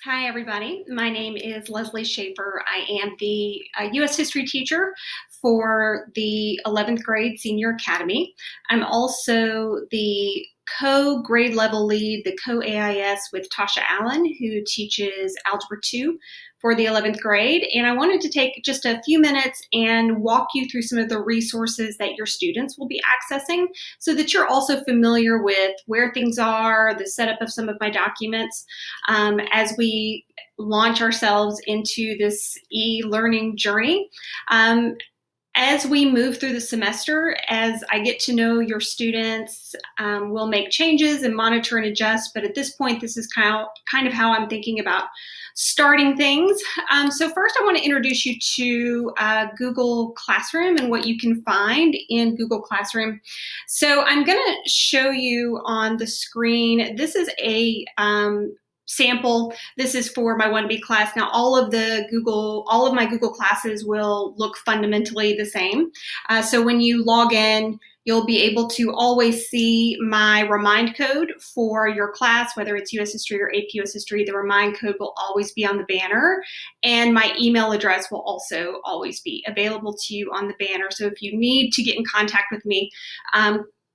Hi, everybody. My name is Leslie Schaefer. I am the U.S. history teacher for the 11th grade Senior Academy. I'm also the co-grade level lead, the co-AIS with Tasha Allen, who teaches Algebra 2 for the 11th grade. And I wanted to take just a few minutes and walk you through some of the resources that your students will be accessing so that you're also familiar with where things are, the setup of some of my documents, as we launch ourselves into this e-learning journey. As we move through the semester, as I get to know your students, we'll make changes and monitor and adjust. But at this point, this is kind of how I'm thinking about starting things. So first, I want to introduce you to Google Classroom and what you can find in Google Classroom. So I'm going to show you on the screen. This is a sample. This is for my 1B class. Now, all of my Google classes will look fundamentally the same. So when you log in, you'll be able to always see my remind code for your class, whether it's US History or AP US History. The remind code will always be on the banner, and my email address will also always be available to you on the banner. So if you need to get in contact with me,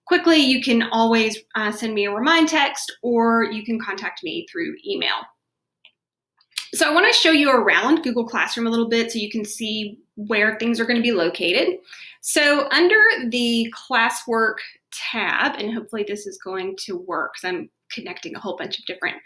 quickly, you can always send me a remind text, or you can contact me through email. So I want to show you around Google Classroom a little bit so you can see where things are going to be located. So under the classwork tab, and hopefully this is going to work because I'm connecting a whole bunch of different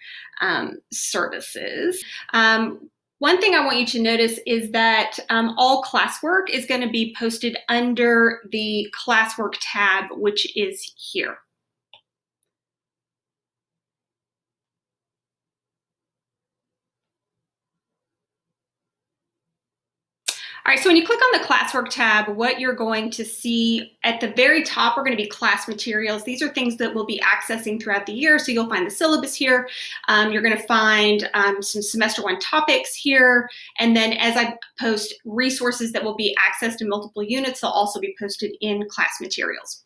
services. One thing I want you to notice is that all classwork is going to be posted under the classwork tab, which is here. All right, so when you click on the classwork tab, what you're going to see at the very top are going to be class materials. These are things that we'll be accessing throughout the year. So you'll find the syllabus here. You're going to find some semester 1 topics here. And then as I post resources that will be accessed in multiple units, they'll also be posted in class materials.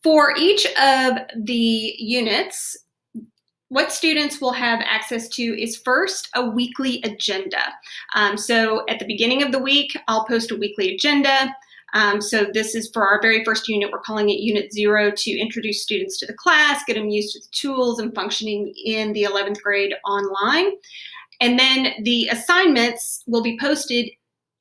For each of the units, what students will have access to is first a weekly agenda. So at the beginning of the week, I'll post a weekly agenda. So this is for our very first unit. We're calling it Unit 0 to introduce students to the class, get them used to the tools and functioning in the 11th grade online. And then the assignments will be posted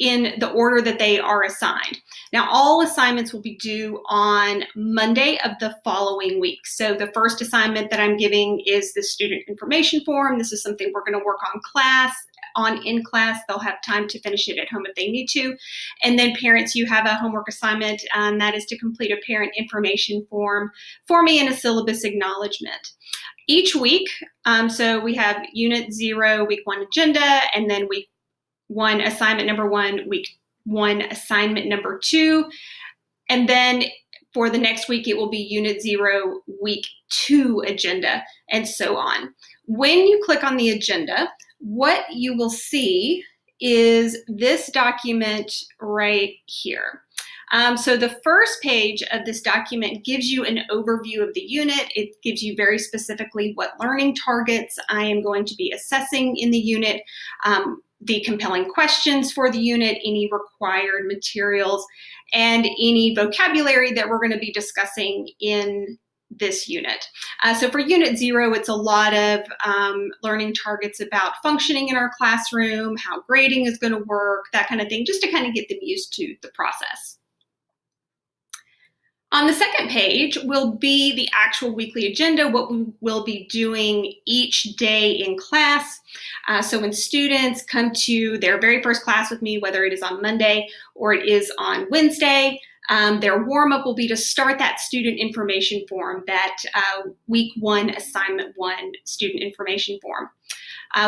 in the order that they are assigned. Now, all assignments will be due on Monday of the following week. So the first assignment that I'm giving is the student information form. This is something we're going to work on in class. They'll have time to finish it at home if they need to. And then parents, you have a homework assignment, and that is to complete a parent information form for me and a syllabus acknowledgement. Each week, so we have Unit 0, Week 1 agenda, and then Week 1 assignment number 1, Week 1 assignment number 2, and then for the next week it will be Unit 0, Week 2 agenda, and so on. When you click on the agenda, what you will see is this document right here. So the first page of this document gives you an overview of the unit. It gives you very specifically what learning targets I am going to be assessing in the unit, the compelling questions for the unit, any required materials, and any vocabulary that we're going to be discussing in this unit. So for Unit 0, it's a lot of learning targets about functioning in our classroom, how grading is going to work, that kind of thing, just to kind of get them used to the process. On the second page will be the actual weekly agenda, what we will be doing each day in class. So when students come to their very first class with me, whether it is on Monday or it is on Wednesday, their warm-up will be to start that student information form, that Week 1, Assignment 1 student information form.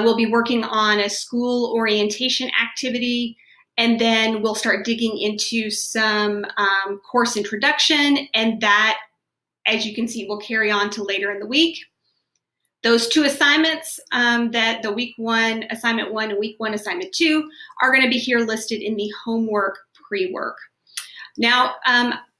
We'll be working on a school orientation activity, and then we'll start digging into some course introduction, and that, as you can see, will carry on to later in the week. Those 2 assignments, that the Week 1 Assignment 1 and Week 1 Assignment 2, are going to be here listed in the homework pre-work. Now,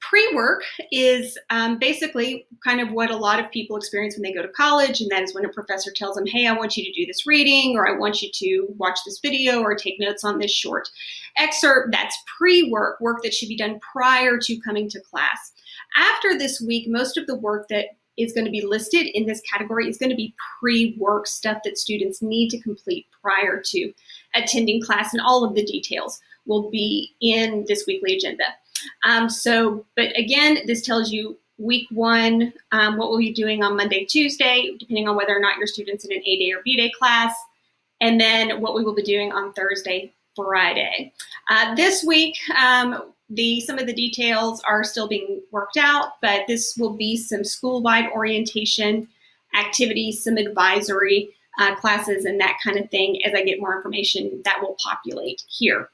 Pre-work is basically kind of what a lot of people experience when they go to college, and that is when a professor tells them, hey, I want you to do this reading, or I want you to watch this video, or take notes on this short excerpt. That's pre-work, work that should be done prior to coming to class. After this week, most of the work that is going to be listed in this category is going to be pre-work stuff that students need to complete prior to attending class, and all of the details will be in this weekly agenda. But again, this tells you week one, what we'll be doing on Monday, Tuesday, depending on whether or not your student's in an A-day or B-day class, and then what we will be doing on Thursday, Friday. This week, some of the details are still being worked out, but this will be some school-wide orientation activities, some advisory classes, and that kind of thing. As I get more information, that will populate here.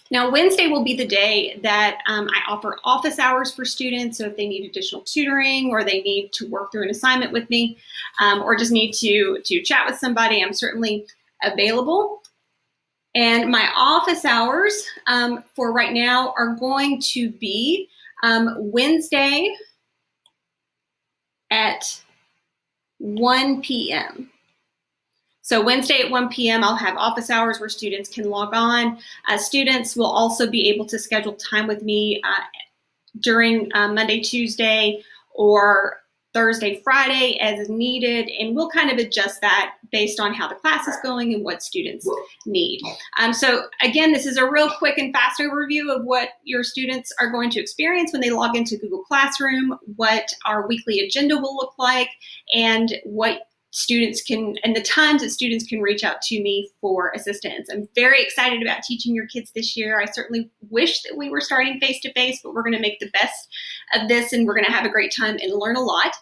Now, Wednesday will be the day that I offer office hours for students. So if they need additional tutoring, or they need to work through an assignment with me, or just need to chat with somebody, I'm certainly available. And my office hours for right now are going to be Wednesday at 1 p.m. So Wednesday at 1 p.m. I'll have office hours where students can log on. Students will also be able to schedule time with me during Monday, Tuesday, or Thursday, Friday as needed, and we'll kind of adjust that based on how the class is going and what students need. So again, this is a real quick and fast overview of what your students are going to experience when they log into Google Classroom, what our weekly agenda will look like, and what students can, and the times that students can reach out to me for assistance. I'm very excited about teaching your kids this year. I certainly wish that we were starting face-to-face, but we're going to make the best of this, and we're going to have a great time and learn a lot.